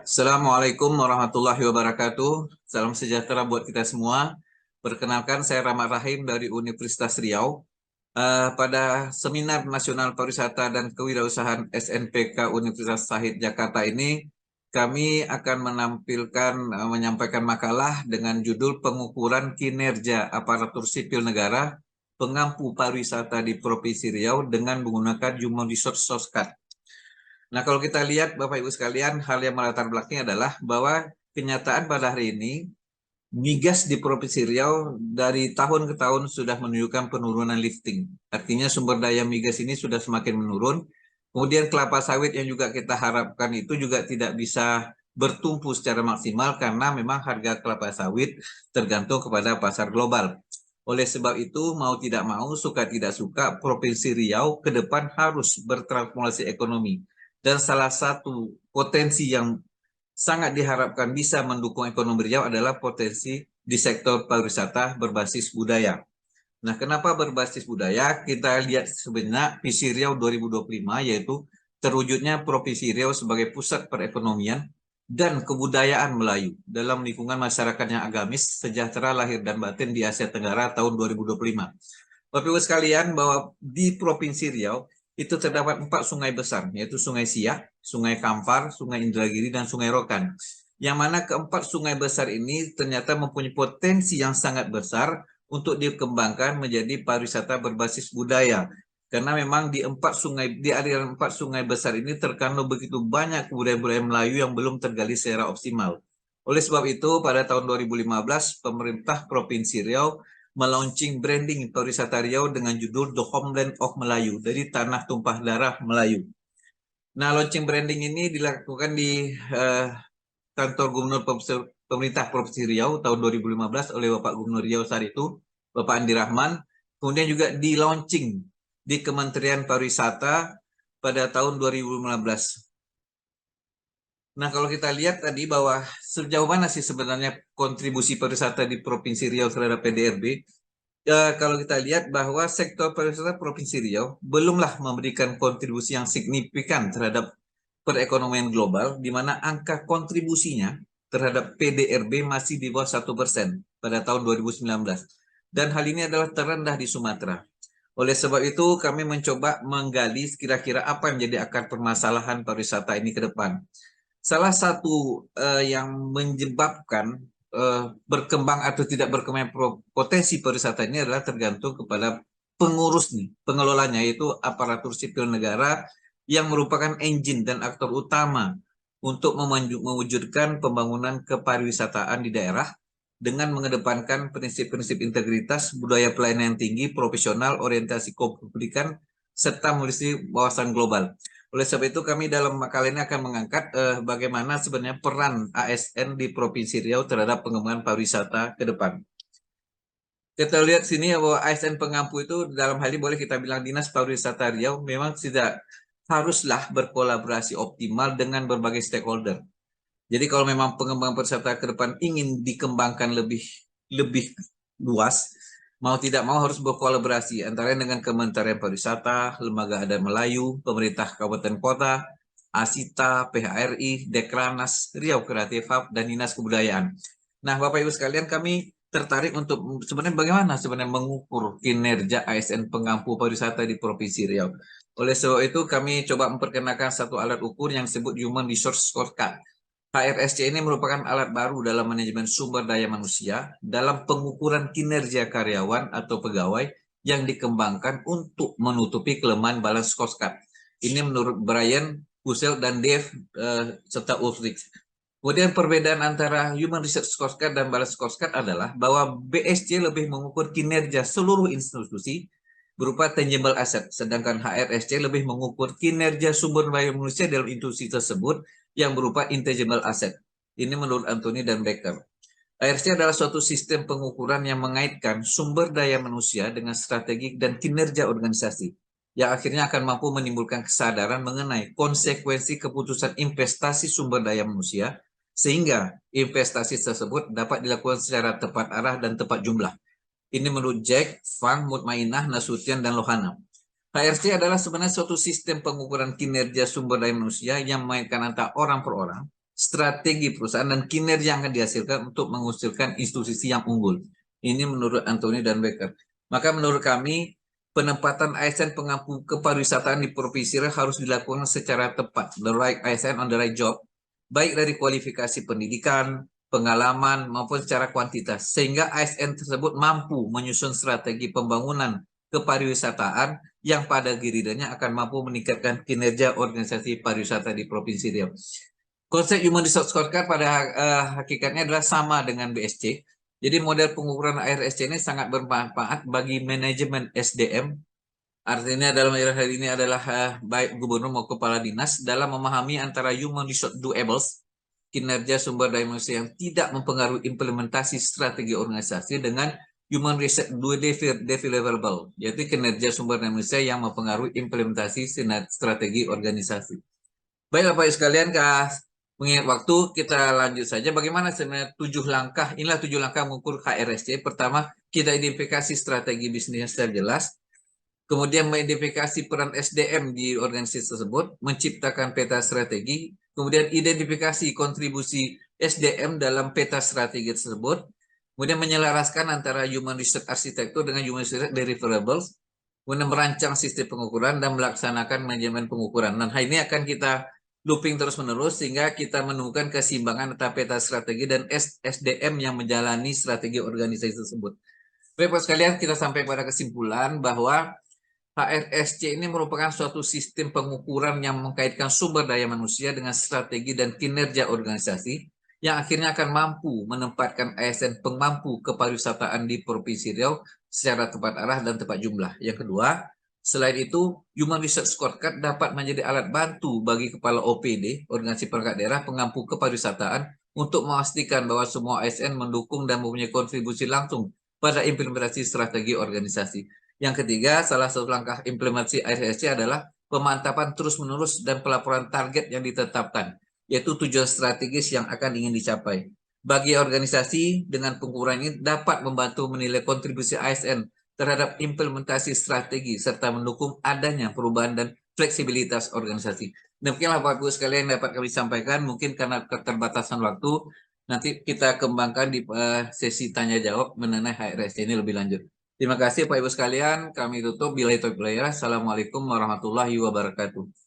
Assalamualaikum warahmatullahi wabarakatuh. Salam sejahtera buat kita semua. Perkenalkan, saya Rahmat Rahim dari Universitas Riau. Pada Seminar Nasional Pariwisata dan Kewirausahaan SNPK Universitas Sahid Jakarta ini, kami akan menyampaikan makalah dengan judul Pengukuran Kinerja Aparatur Sipil Negara Pengampu Pariwisata di Provinsi Riau dengan menggunakan Human Resource Soscad. Nah, kalau kita lihat Bapak Ibu sekalian, hal yang melatar belakangnya adalah bahwa kenyataan pada hari ini, migas di Provinsi Riau dari tahun ke tahun sudah menunjukkan penurunan lifting. Artinya sumber daya migas ini sudah semakin menurun. Kemudian kelapa sawit yang juga kita harapkan itu juga tidak bisa bertumpu secara maksimal karena memang harga kelapa sawit tergantung kepada pasar global. Oleh sebab itu, mau tidak mau, suka tidak suka, Provinsi Riau ke depan harus bertransformasi ekonomi. Dan salah satu potensi yang sangat diharapkan bisa mendukung ekonomi Riau adalah potensi di sektor pariwisata berbasis budaya. Nah, kenapa berbasis budaya? Kita lihat sebenarnya visi Riau 2025 yaitu terwujudnya Provinsi Riau sebagai pusat perekonomian dan kebudayaan Melayu dalam lingkungan masyarakat yang agamis, sejahtera lahir dan batin di Asia Tenggara tahun 2025. Bapak Ibu sekalian, bahwa di Provinsi Riau itu terdapat 4 sungai besar, yaitu Sungai Siak, Sungai Kampar, Sungai Indragiri, dan Sungai Rokan. Yang mana keempat sungai besar ini ternyata mempunyai potensi yang sangat besar untuk dikembangkan menjadi pariwisata berbasis budaya. Karena memang di aliran 4 sungai besar ini terkandung begitu banyak budaya-budaya Melayu yang belum tergali secara optimal. Oleh sebab itu, pada tahun 2015, pemerintah Provinsi Riau melaunching branding pariwisata Riau dengan judul The Homeland of Melayu, dari tanah tumpah darah Melayu. Nah, launching branding ini dilakukan di kantor Gubernur Pemerintah Provinsi Riau tahun 2015 oleh Bapak Gubernur Riau saat itu, Bapak Andi Rahman. Kemudian juga di launching di Kementerian Pariwisata pada tahun 2015. Nah, kalau kita lihat tadi bahwa sejauh mana sih sebenarnya kontribusi pariwisata di Provinsi Riau terhadap PDRB, ya, kalau kita lihat bahwa sektor pariwisata Provinsi Riau belumlah memberikan kontribusi yang signifikan terhadap perekonomian global, di mana angka kontribusinya terhadap PDRB masih di bawah 1% pada tahun 2019. Dan hal ini adalah terendah di Sumatera. Oleh sebab itu, kami mencoba menggali kira-kira apa yang menjadi akar permasalahan pariwisata ini ke depan. Salah satu yang menyebabkan berkembang atau tidak berkembang potensi pariwisata ini adalah tergantung kepada pengurus nih, pengelolanya, yaitu aparatur sipil negara yang merupakan engine dan aktor utama untuk mewujudkan pembangunan kepariwisataan di daerah dengan mengedepankan prinsip-prinsip integritas, budaya pelayanan yang tinggi, profesional, orientasi kepublikan, serta memiliki wawasan global. Oleh sebab itu, kami dalam makalah ini akan mengangkat bagaimana sebenarnya peran ASN di Provinsi Riau terhadap pengembangan pariwisata ke depan. Kita lihat sini bahwa ASN pengampu itu dalam hal ini boleh kita bilang Dinas Pariwisata Riau memang tidak haruslah berkolaborasi optimal dengan berbagai stakeholder. Jadi kalau memang pengembangan pariwisata ke depan ingin dikembangkan lebih luas, mau tidak mau harus berkolaborasi antara dengan Kementerian Pariwisata, Lembaga Adat Melayu, pemerintah kabupaten kota, ASITA, PHRI, Dekranasda Riau Creative Hub, dan Dinas Kebudayaan. Nah, Bapak Ibu sekalian, kami tertarik untuk sebenarnya bagaimana sebenarnya mengukur kinerja ASN pengampu pariwisata di Provinsi Riau. Oleh sebab itu, kami coba memperkenalkan satu alat ukur yang disebut Human Resource Scorecard. HRSC ini merupakan alat baru dalam manajemen sumber daya manusia dalam pengukuran kinerja karyawan atau pegawai yang dikembangkan untuk menutupi kelemahan balance scorecard. Ini menurut Brian, Husel, dan Dave serta Ulrich. Kemudian perbedaan antara Human Research Scorecard dan Balance Scorecard adalah bahwa BSC lebih mengukur kinerja seluruh institusi berupa tangible asset, sedangkan HRSC lebih mengukur kinerja sumber daya manusia dalam institusi tersebut yang berupa intangible asset. Ini menurut Anthony dan Becker. HRSC adalah suatu sistem pengukuran yang mengaitkan sumber daya manusia dengan strategi dan kinerja organisasi, yang akhirnya akan mampu menimbulkan kesadaran mengenai konsekuensi keputusan investasi sumber daya manusia, sehingga investasi tersebut dapat dilakukan secara tepat arah dan tepat jumlah. Ini menurut Jack, Fang, Mutmainah, Nasution, dan Lohana. HRC adalah sebenarnya suatu sistem pengukuran kinerja sumber daya manusia yang mengaitkan antara orang per orang strategi perusahaan dan kinerja yang akan dihasilkan untuk menghasilkan institusi yang unggul. Ini menurut Anthony dan Becker. Maka menurut kami, penempatan ASN pengampu kepariwisataan di Provinsi Riau harus dilakukan secara tepat, the right ASN on the right job, baik dari kualifikasi pendidikan, pengalaman, maupun secara kuantitas, sehingga ASN tersebut mampu menyusun strategi pembangunan kepariwisataan yang pada giridanya akan mampu meningkatkan kinerja organisasi pariwisata di Provinsi Riau. Konsep Human Resource Scorecard pada hakikatnya adalah sama dengan BSC. Jadi model pengukuran ARSC ini sangat bermanfaat bagi manajemen SDM. Artinya dalam hal ini adalah baik gubernur maupun kepala dinas dalam memahami antara human resource doables, kinerja sumber daya manusia yang tidak mempengaruhi implementasi strategi organisasi, dengan human resource deliverable, yaitu kinerja sumber daya manusia yang mempengaruhi implementasi strategi organisasi. Baik Bapak Ibu sekalian, mengingat waktu, kita lanjut saja. Bagaimana sebenarnya 7 langkah? Inilah 7 langkah mengukur HRSC. Pertama, kita identifikasi strategi bisnis secara jelas. Kemudian mengidentifikasi peran SDM di organisasi tersebut, menciptakan peta strategi. Kemudian identifikasi kontribusi SDM dalam peta strategi tersebut. Kemudian menyelaraskan antara human resource arsitektur dengan human resource deliverables. Kemudian merancang sistem pengukuran dan melaksanakan manajemen pengukuran. Dan hal ini akan kita looping terus-menerus sehingga kita menemukan keseimbangan antara peta strategi dan SDM yang menjalani strategi organisasi tersebut. Bapak sekalian, kita sampai pada kesimpulan bahwa HRSC ini merupakan suatu sistem pengukuran yang mengkaitkan sumber daya manusia dengan strategi dan kinerja organisasi yang akhirnya akan mampu menempatkan ASN pemampu kepariwisataan di Provinsi Riau secara tepat arah dan tepat jumlah. Yang kedua, selain itu, Human Resource Scorecard dapat menjadi alat bantu bagi kepala OPD, organisasi perangkat daerah pengampu kepariwisataan, untuk memastikan bahwa semua ASN mendukung dan mempunyai kontribusi langsung pada implementasi strategi organisasi. Yang ketiga, salah satu langkah implementasi ARSC adalah pemantapan terus-menerus dan pelaporan target yang ditetapkan, yaitu tujuan strategis yang akan ingin dicapai. Bagi organisasi, dengan pengukuran ini dapat membantu menilai kontribusi ASN terhadap implementasi strategi serta mendukung adanya perubahan dan fleksibilitas organisasi. Demikianlah Bapak Ibu sekalian yang dapat kami sampaikan. Mungkin karena keterbatasan waktu, nanti kita kembangkan di sesi tanya jawab mengenai HRSC ini lebih lanjut. Terima kasih Pak Ibu sekalian, kami tutup. Assalamualaikum warahmatullahi wabarakatuh.